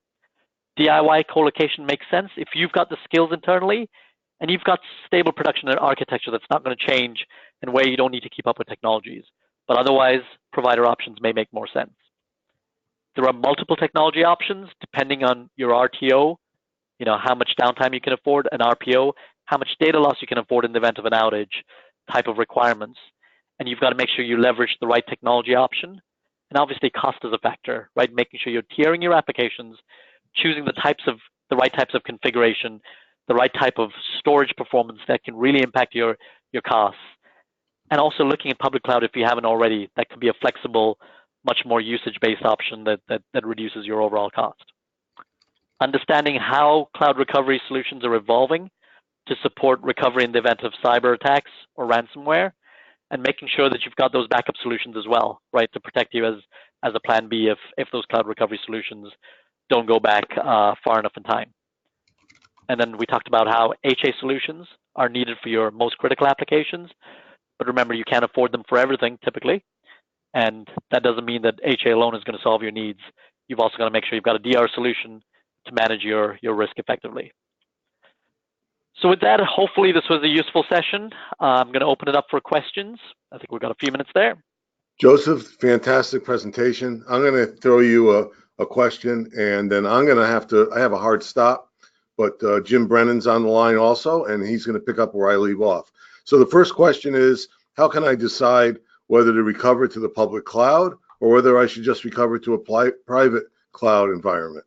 DIY co-location makes sense if you've got the skills internally and you've got stable production and architecture that's not going to change and where you don't need to keep up with technologies. But otherwise, provider options may make more sense. There are multiple technology options depending on your RTO, how much downtime you can afford, an RPO, how much data loss you can afford in the event of an outage, type of requirements. And you've got to make sure you leverage the right technology option. And obviously cost is a factor, right? Making sure you're tiering your applications, choosing the right types of configuration, the right type of storage performance that can really impact your costs. And also looking at public cloud, if you haven't already, that could be a flexible, much more usage-based option that reduces your overall cost. Understanding how cloud recovery solutions are evolving to support recovery in the event of cyber attacks or ransomware, and making sure that you've got those backup solutions as well, right, to protect you as a plan B if those cloud recovery solutions don't go back far enough in time. And then we talked about how HA solutions are needed for your most critical applications, but remember, you can't afford them for everything typically. And that doesn't mean that HA alone is going to solve your needs. You've also got to make sure you've got a DR solution to manage your risk effectively. So with that, hopefully this was a useful session. I'm going to open it up for questions. I think we've got a few minutes there. Joseph, fantastic presentation. I'm going to throw you a question, and then I'm going to I have a hard stop, but Jim Brennan's on the line also, and he's going to pick up where I leave off. So the first question is, how can I decide whether to recover to the public cloud or whether I should just recover to a private cloud environment?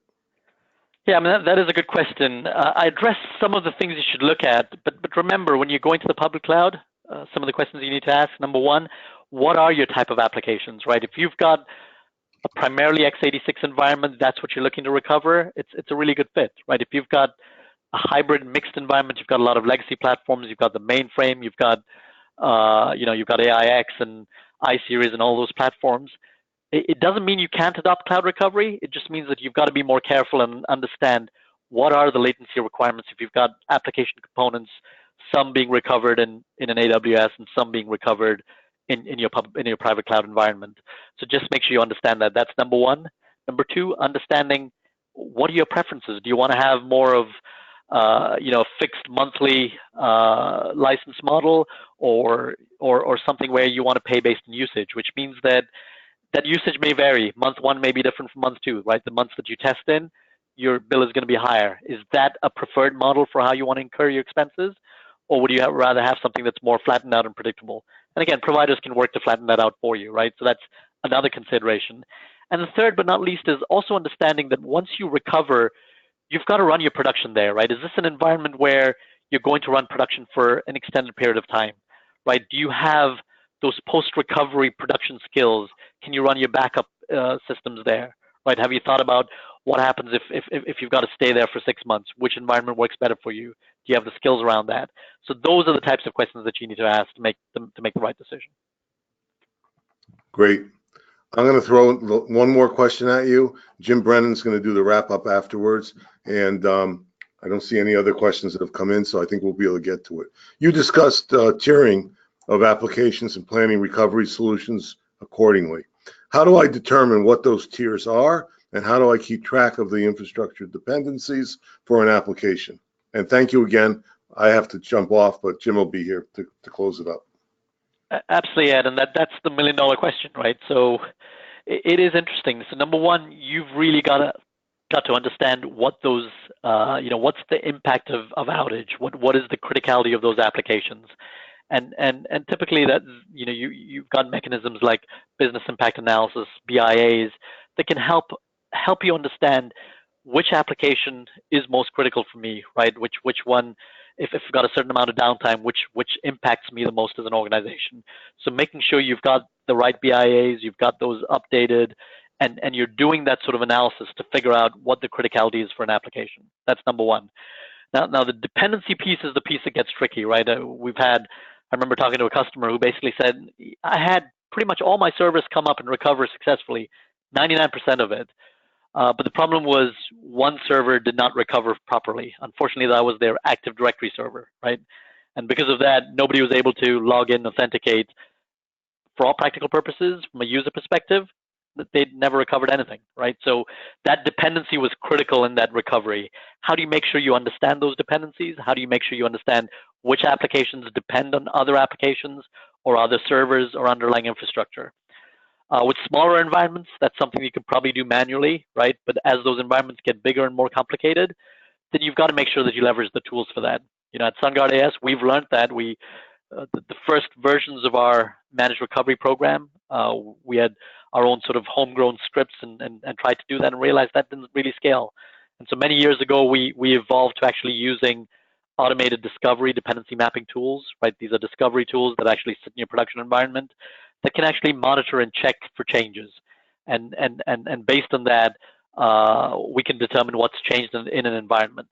Yeah, I mean, that is a good question. I addressed some of the things you should look at, but remember, when you're going to the public cloud, some of the questions you need to ask, number one, what are your type of applications, right? If you've got a primarily x86 environment, that's what you're looking to recover, it's a really good fit, right? If you've got a hybrid mixed environment, you've got a lot of legacy platforms, you've got the mainframe, you've got you've got AIX and iSeries and all those platforms. It doesn't mean you can't adopt cloud recovery. It just means that you've got to be more careful and understand what are the latency requirements if you've got application components, some being recovered in an AWS and some being recovered in your private cloud environment. So just make sure you understand that. That's number one. Number two, understanding what are your preferences? Do you want to have more of a fixed monthly license model, or something where you want to pay based on usage, which means that usage may vary. Month one may be different from month two, right? The months that you test in, your bill is going to be higher. Is that a preferred model for how you want to incur your expenses? Or would you rather have something that's more flattened out and predictable? And again, providers can work to flatten that out for you, right? So that's another consideration. And the third but not least is also understanding that once you recover, you've got to run your production there, right? Is this an environment where you're going to run production for an extended period of time, right? Do you have those post-recovery production skills? Can you run your backup systems there, right? Have you thought about what happens if you've got to stay there for 6 months? Which environment works better for you? Do you have the skills around that? So those are the types of questions that you need to ask to make the right decision. Great. I'm going to throw one more question at you. Jim Brennan's going to do the wrap up afterwards. And I don't see any other questions that have come in, so I think we'll be able to get to it. You discussed tiering of applications and planning recovery solutions accordingly. How do I determine what those tiers are, and how do I keep track of the infrastructure dependencies for an application? And thank you again. I have to jump off, but Jim will be here to close it up. Absolutely, Ed, and that's the million-dollar question, right? So it is interesting. So number one, you've really got to understand what those, what's the impact of outage? What is the criticality of those applications? And typically that, you've got mechanisms like business impact analysis, BIAs, that can help you understand which application is most critical for me, right? Which one, if I've got a certain amount of downtime, which impacts me the most as an organization. So making sure you've got the right BIAs, you've got those updated, and you're doing that sort of analysis to figure out what the criticality is for an application. That's number one. Now the dependency piece is the piece that gets tricky, right? I remember talking to a customer who basically said, I had pretty much all my servers come up and recover successfully, 99% of it. But the problem was one server did not recover properly. Unfortunately, that was their Active Directory server, right? And because of that, nobody was able to log in, authenticate. For all practical purposes, from a user perspective, they'd never recovered anything, right? So that dependency was critical in that recovery. How do you make sure you understand those dependencies? How do you make sure you understand which applications depend on other applications or other servers or underlying infrastructure? With smaller environments, that's something you could probably do manually, right? But as those environments get bigger and more complicated, then you've got to make sure that you leverage the tools for that. At SunGard AS, we've learned that the first versions of our managed recovery program, we had our own sort of homegrown scripts and tried to do that and realized that didn't really scale. And so many years ago, we evolved to actually using automated discovery dependency mapping tools, right? These are discovery tools that actually sit in your production environment that can actually monitor and check for changes. And based on that, we can determine what's changed in an environment.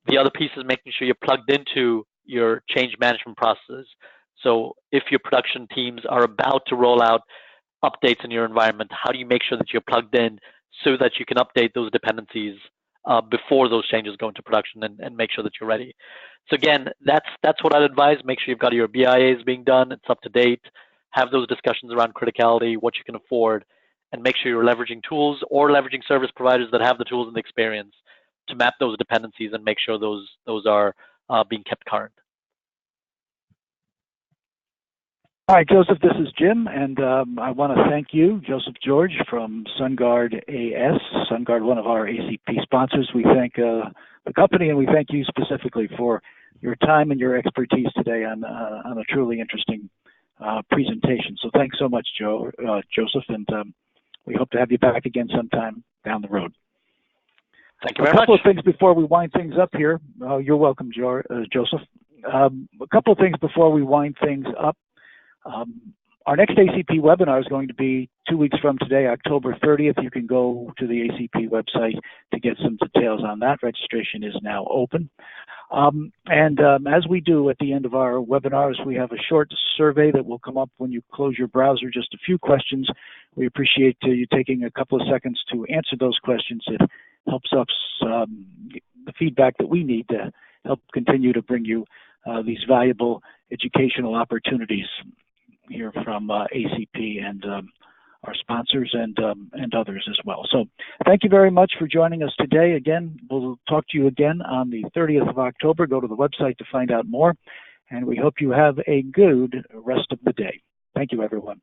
The other piece is making sure you're plugged into your change management processes. So if your production teams are about to roll out updates in your environment, how do you make sure that you're plugged in so that you can update those dependencies before those changes go into production and make sure that you're ready? So again, that's what I'd advise. Make sure you've got your BIAs being done, it's up to date, have those discussions around criticality, what you can afford, and make sure you're leveraging tools or leveraging service providers that have the tools and the experience to map those dependencies and make sure those are being kept current. Hi, Joseph, this is Jim, and I want to thank you, Joseph George from SunGard AS, SunGard, one of our ACP sponsors. We thank the company, and we thank you specifically for your time and your expertise today on a truly interesting presentation. So thanks so much, Joseph, and we hope to have you back again sometime down the road. Thank you very much. A couple of things before we wind things up here. You're welcome, Joseph. A couple of things before we wind things up. Our next ACP webinar is going to be 2 weeks from today, October 30th. You can go to the ACP website to get some details on that. Registration is now open. As we do at the end of our webinars, we have a short survey that will come up when you close your browser, just a few questions. We appreciate you taking a couple of seconds to answer those questions. It helps us, the feedback that we need to help continue to bring you these valuable educational opportunities here from ACP and our sponsors and others as well. So thank you very much for joining us today. Again, we'll talk to you again on the 30th of October. Go to the website to find out more. And we hope you have a good rest of the day. Thank you, everyone.